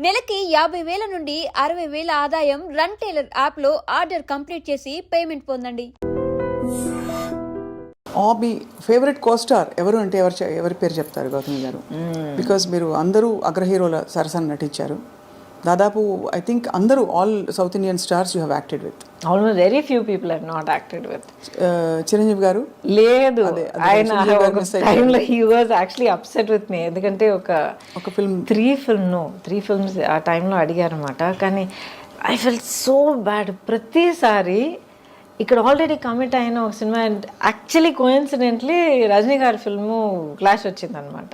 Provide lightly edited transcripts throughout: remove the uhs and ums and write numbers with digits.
నెలకి 50,000 నుండి 60,000 ఆదాయం రన్ టైలర్ యాప్లో ఆర్డర్ కంప్లీట్ చేసి పేమెంట్ పొందండి. మీ ఫేవరెట్ కోస్టార్ ఎవరు అంటే ఎవరి పేరు చెప్తారు గౌతమి గారు? బికాజ్ మీరు అందరూ అగ్రహీరోల సరసన నటించారు. దాదాపు ఐ థింక్ అందరూ all South Indian stars you have acted with. Almost very few people have not acted with. Chiranjeevi garu లేదు, ఆయన టైంలో he was actually upset with me. ఎందుకంటే ఒక ఫిల్మ్ త్రీ ఫిల్మ్స్ ఆ టైంలో అడిగారు అనమాట. కానీ ఐ ఫెల్ సో బ్యాడ్. ప్రతిసారి ఇక్కడ ఆల్రెడీ కమిట్ అయిన ఒక సినిమా, యాక్చువల్లీ కోఇన్సిడెంట్లీ రజనీ గారి ఫిల్ము క్లాష్ వచ్చిందనమాట.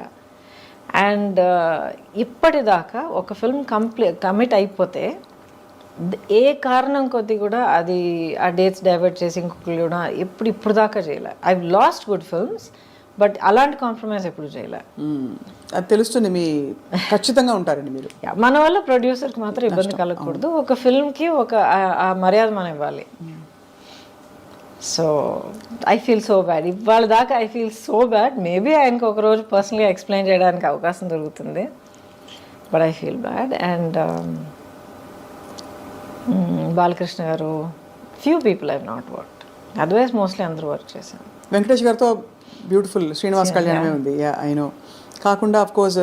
అండ్ ఇప్పటిదాకా ఒక ఫిల్మ్ కమిట్ అయిపోతే ఏ కారణం కొద్ది కూడా అది ఆ డేట్స్ డైవర్ట్ చేసి ఇంకొకరు కూడా ఇప్పుడు దాకా చేయలే. I last good films, but అలాంటి కాంప్రమైజ్ ఎప్పుడు చేయలే. అది తెలుస్తుంది, మీ ఖచ్చితంగా ఉంటారండి మీరు. మన వల్ల ప్రొడ్యూసర్కి మాత్రం ఇబ్బంది కలగకూడదు. ఒక ఫిల్మ్కి ఆ మర్యాద మనం ఇవ్వాలి. So I feel so bad. ఇవాళ దాకా I feel so bad. Maybe ఆయనకు ఒకరోజు పర్సనల్గా ఎక్స్ప్లెయిన్ చేయడానికి అవకాశం దొరుకుతుంది, but I feel bad. And Balakrishna garu, few people I not worked, otherwise mostly అందరూ వర్క్ చేశాను. వెంకటేష్ గారితో బ్యూటిఫుల్ శ్రీనివాస్ కళ్యాణమే ఉంది, ఐ నో. కాకుండా of course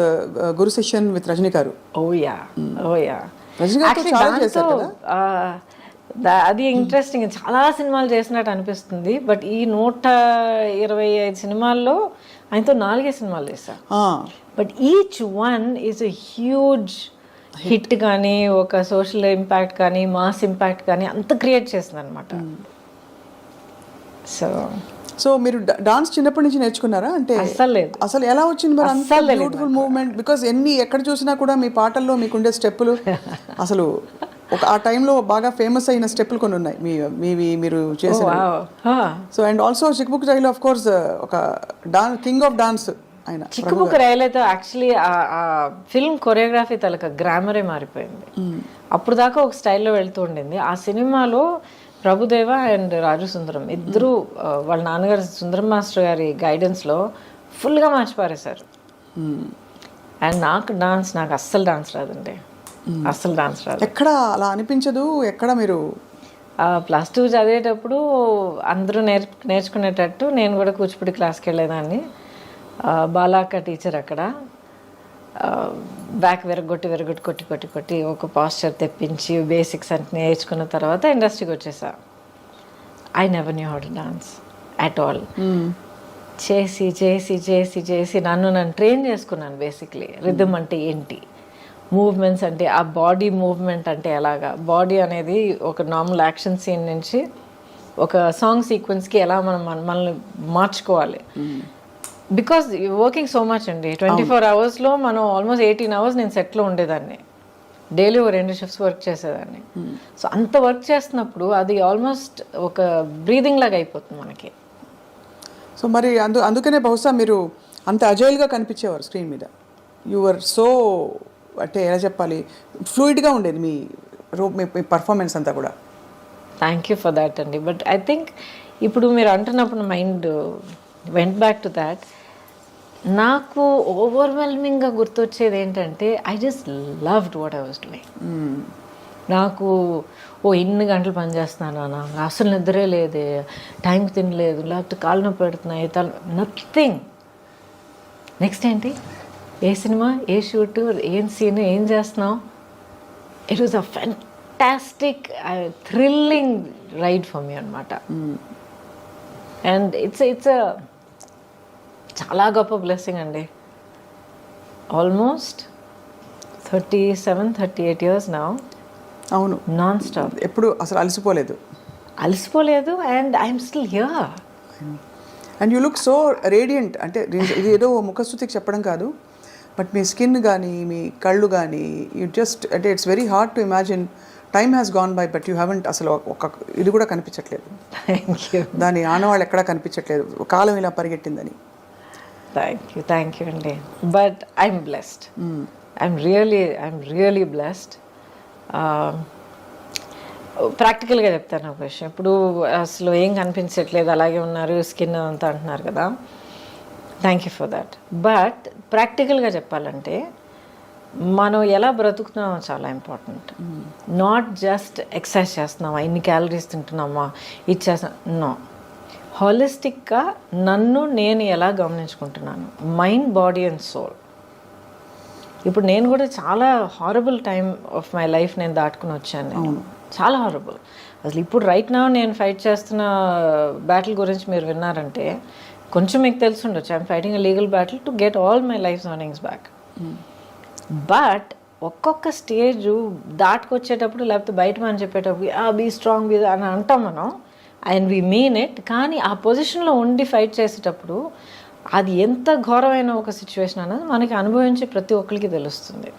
Guru Sishyan with Rajini garu. Oh yeah Rajani గారితో చాలా చేశారు కదా. అది ఇంట్రెస్టింగ్. చాలా సినిమాలు చేసినట్టు అనిపిస్తుంది, బట్ ఈ 125 సినిమాల్లో ఆయనతో 4 సినిమాలు చేశాను. But each one is a huge hit. కానీ ఒక సోషల్ ఇంపాక్ట్ కానీ మాస్ ఇంపాక్ట్ కానీ అంత క్రియేట్ చేసింది అనమాట. సో మీరు డాన్స్ చిన్నప్పటి నుంచి నేర్చుకున్నారా? అంటే అస్సలు లేదు. అసలు ఎలా వచ్చింది మరి అంత బ్యూటిఫుల్ మూవ్మెంట్? బికాజ్ ఎక్కడ చూసినా కూడా మీ పాటల్లో మీకుండే స్టెప్పులు అసలు ఆ టైంలో బాగా ఫేమస్ అయిన స్టెప్పులు కొన్ని ఉన్నాయి మీరు చేసిన. సో అండ్ ఆల్సో చిక్బుక్ రైలు ఆఫ్ కోర్స్ ఒక కింగ్ ఆఫ్ డాన్స్ ఆయన. చిక్కుబుక్ రైలు అయితే యాక్చువల్లీ ఆ ఫిల్మ్ కొరియోగ్రఫీ తలక గ్రామరే మారిపోయింది. అప్పుడు దాకా ఒక స్టైల్లో వెళ్తూ ఉండింది. ఆ సినిమాలో ప్రభుదేవ అండ్ రాజు సుందరం ఇద్దరు వాళ్ళ నాన్నగారు సుందరం మాస్టర్ గారి గైడెన్స్లో ఫుల్గా మార్చిపారేశారు. అండ్ నాకు అస్సలు డాన్స్ రాదండి, అస్సలు డాన్స్ రాదు. ఎక్కడ అలా అనిపించదు? ఎక్కడ మీరు +2 చదివేటప్పుడు అందరూ నేర్చుకునేటట్టు నేను కూడా కూచిపూడి క్లాస్కి వెళ్ళేదాన్ని. బాలాక్క టీచర్ అక్కడ బ్యాక్ కొట్టి కొట్టి ఒక పాస్చర్ తెప్పించి బేసిక్స్ అంటే నేర్చుకున్న తర్వాత ఇండస్ట్రీకి వచ్చేసా. I never knew how to dance at all. చేసి చేసి చేసి చేసి నన్ను ట్రైన్ చేసుకున్నాను. బేసిక్లీ రిథమ్ అంటే ఏంటి, మూవ్మెంట్స్ అంటే ఆ బాడీ మూవ్మెంట్ అంటే ఎలాగా, బాడీ అనేది ఒక నార్మల్ యాక్షన్ సీన్ నుంచి ఒక సాంగ్ సీక్వెన్స్కి ఎలా మనల్ని మార్చుకోవాలి. బికాజ్ వర్కింగ్ సో మచ్ అండి. 24 అవర్స్లో మనం ఆల్మోస్ట్ 18 అవర్స్ నేను సెట్లో ఉండేదాన్ని. డైలీ 2 షిఫ్ట్స్ వర్క్ చేసేదాన్ని. సో అంత వర్క్ చేస్తున్నప్పుడు అది ఆల్మోస్ట్ ఒక బ్రీదింగ్ లాగా అయిపోతుంది మనకి. సో మరి అందుకనే బహుశా మీరు అంత అజైల్గా కనిపించేవారు స్క్రీన్ మీద. యువర్ సో అంటే ఎలా చెప్పాలి, ఫ్లూయిడ్గా ఉండేది మీ పర్ఫార్మెన్స్ అంతా కూడా. థ్యాంక్ యూ ఫర్ దాట్ అండి. బట్ ఐ థింక్ ఇప్పుడు మీరు అంటున్నప్పుడు mind went back to that. నాకు ఓవర్వెల్మింగ్గా గుర్తొచ్చేది ఏంటంటే I just loved what I was doing. నాకు ఇన్ని గంటలు పనిచేస్తున్నాను నాకు అసలు నిద్రే లేదే, టైంకి తినలేదు, లేకపోతే కాళ్ళు నొప్పి పెడుతున్నాయి, నథింగ్. నెక్స్ట్ ఏంటి, ఏ సినిమా, ఏ షూట్, ఏం సీన్, ఏం చేస్తున్నావు. It was a fantastic thrilling ride for me అనమాట. అండ్ ఇట్స్ చాలా గొప్ప బ్లెస్సింగ్ అండి. Almost 37-38 years now. అవును, నాన్ స్టాప్. ఎప్పుడు అసలు అలసిపోలేదు. And I'm still here. And you look so radiant. అంటే ఇది ఏదో ముఖస్తుతికి చెప్పడం కాదు, బట్ మీ స్కిన్ కానీ మీ కళ్ళు కానీ అంటే it's very hard to imagine. Time has gone by but you haven't అసలు ఇది కూడా కనిపించట్లేదు. దాని ఆనవాళ్ళు ఎక్కడా కనిపించట్లేదు, కాలం ఇలా పరిగెట్టిందని. థ్యాంక్ యూ అండి. But I'm blessed. I'm really blessed. ప్రాక్టికల్గా చెప్తాను ఒక విషయం. ఇప్పుడు అసలు ఏం కనిపించట్లేదు, అలాగే ఉన్నారు, స్కిన్ అంతా అంటున్నారు కదా. Thank you for that. But ప్రాక్టికల్గా చెప్పాలంటే మనం ఎలా బ్రతుకుతున్నామో చాలా ఇంపార్టెంట్. నాట్ జస్ట్ ఎక్సర్సైజ్ చేస్తున్నామా, ఇన్ని క్యాలరీస్ తింటున్నామా, ఇది చేస్తున్నా, నో. హాలిస్టిక్గా నన్ను నేను ఎలా గమనించుకుంటున్నాను, మైండ్, బాడీ అండ్ సోల్. ఇప్పుడు నేను కూడా చాలా horrible time of my life నేను దాటుకుని వచ్చాను. నేను చాలా హారబుల్. అసలు ఇప్పుడు రైట్ నా నేను ఫైట్ చేస్తున్న బ్యాటిల్ గురించి మీరు విన్నారంటే కొంచెం మీకు తెలిసి ఉండొచ్చు. I'm fighting a legal battle to get all my life earnings back. But ఒక్కొక్క స్టేజ్ దాటుకొచ్చేటప్పుడు లేకపోతే బయట మనం చెప్పేటప్పుడు బీ స్ట్రాంగ్ బీ అని అంటాం మనం, అండ్ వీ మీన్ ఇట్. కానీ ఆ పొజిషన్లో ఉండి ఫైట్ చేసేటప్పుడు అది ఎంత ఘోరమైన ఒక సిచ్యువేషన్ అన్నది మనకి అనుభవించే ప్రతి ఒక్కరికి తెలుస్తుంది.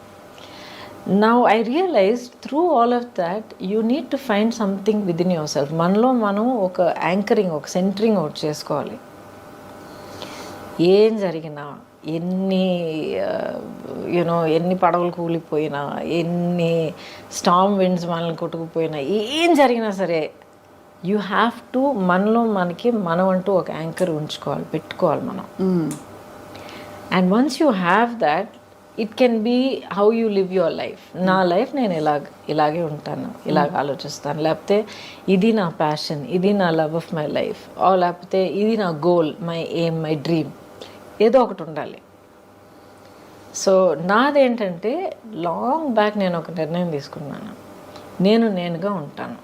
Now I realize through all of that you need to find something within yourself. మనలో మనం ఒక యాంకరింగ్, ఒక సెంటరింగ్ అవుట్ చేసుకోవాలి. ఏం జరిగినా, ఎన్ని ఎన్ని పడవలు కూలిపోయినా, ఎన్ని స్టార్మ్ విండ్స్ మనల్ని కొట్టుకుపోయినా, ఏం జరిగినా సరే యూ హ్యావ్ టు మనలో మనం అంటూ ఒక యాంకర్ ఉంచుకోవాలి, పెట్టుకోవాలి మనం. And once you have that it can be how you live your life. నా లైఫ్ నేను ఇలాగే ఉంటాను, ఇలాగ ఆలోచిస్తాను, లేకపోతే ఇది నా ప్యాషన్, ఇది నా లవ్ ఆఫ్ మై లైఫ్, లేకపోతే ఇది నా goal, my aim, my dream, ఏదో ఒకటి ఉండాలి. సో నాదేంటంటే లాంగ్ బ్యాక్ నేను ఒక నిర్ణయం తీసుకున్నాను, నేనుగా ఉంటాను.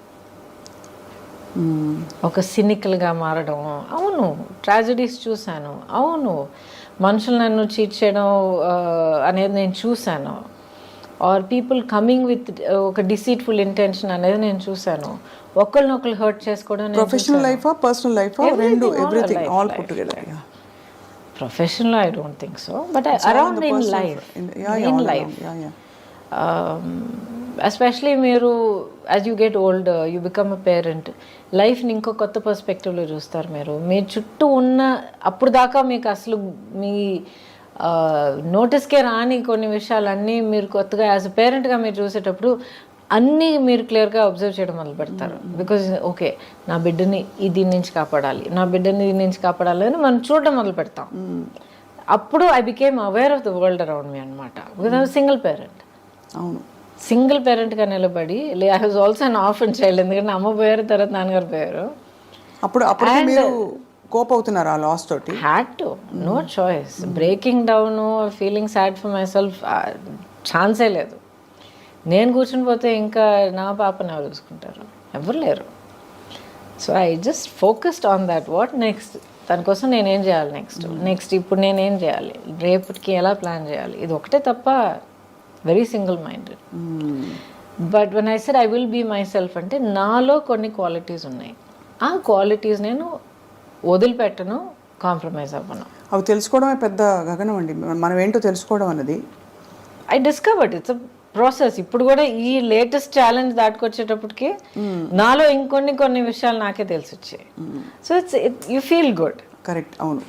ఒక సినికల్గా మారడం, అవును ట్రాజడీస్ చూశాను, అవును మనుషులు నన్ను చీట్ చేయడం అనేది నేను చూశాను, ఆర్ పీపుల్ కమింగ్ విత్ ఒక డిసీట్ఫుల్ ఇంటెన్షన్ అనేది నేను చూశాను, ఒకళ్ళనొకళ్ళు హర్ట్ చేసుకోవడం. ప్రొఫెషనల్ లైఫ్, పర్సనల్ లైఫ్, రెండు, everything all put together. Professionally, I don't think so, but around in life, in life, especially మీరు as you get older, you become a parent, లైఫ్ని ఇంకో కొత్త పర్స్పెక్టివ్లో చూస్తారు. మీరు మీ చుట్టూ ఉన్న అప్పుడు దాకా మీకు అసలు మీ నోటీస్కే రాని కొన్ని విషయాలన్నీ మీరు కొత్తగా యాజ్ అ పేరెంట్గా మీరు చూసేటప్పుడు అన్నీ మీరు క్లియర్గా అబ్జర్వ్ చేయడం మొదలు పెడతారు. బికాజ్ ఓకే, నా బిడ్డని దీని నుంచి కాపాడాలి, నా బిడ్డని దీని నుంచి కాపాడాలి అని మనం చూడడం మొదలు పెడతాం. అప్పుడు I became aware of the world around me అనమాట. Because I was single parent. అవును, సింగిల్ పేరెంట్గా నిలబడి, I was also an orphan child. ఎందుకంటే అమ్మ పోయారు, తర్వాత నాన్నగారు పోయారు. అప్పుడు మీరు కోప్ అవుతున్నారు ఆ లాస్ తోటి? Had to, no choice. Breaking down, feeling sad for myself ఛాన్సే లేదు. నేను కూర్చుని పోతే ఇంకా నా పాపని ఎవరు చూసుకుంటారు? ఎవరు లేరు. So I just focused on that. What next, దానికోసం నేనేం చేయాలి, నెక్స్ట్ ఇప్పుడు నేనేం చేయాలి, రేపటికి ఎలా ప్లాన్ చేయాలి, ఇది ఒకటే తప్ప. Very single minded. But when I said I will be myself అంటే నాలో కొన్ని క్వాలిటీస్ ఉన్నాయి. ఆ క్వాలిటీస్ నేను వదిలిపెట్టను, కాంప్రమైజ్ అవ్వను. అవి తెలుసుకోవడమే పెద్ద గగనం అండి. మనం ఏంటో తెలుసుకోవడం అన్నది I discovered it's a process. ఇప్పుడు కూడా ఈ లేటెస్ట్ ఛాలెంజ్ దాటుకొచ్చేటప్పటికి నాలో ఇంకొన్ని విషయాలు నాకే తెలిసి వచ్చాయి. So you feel good. Correct, అవును.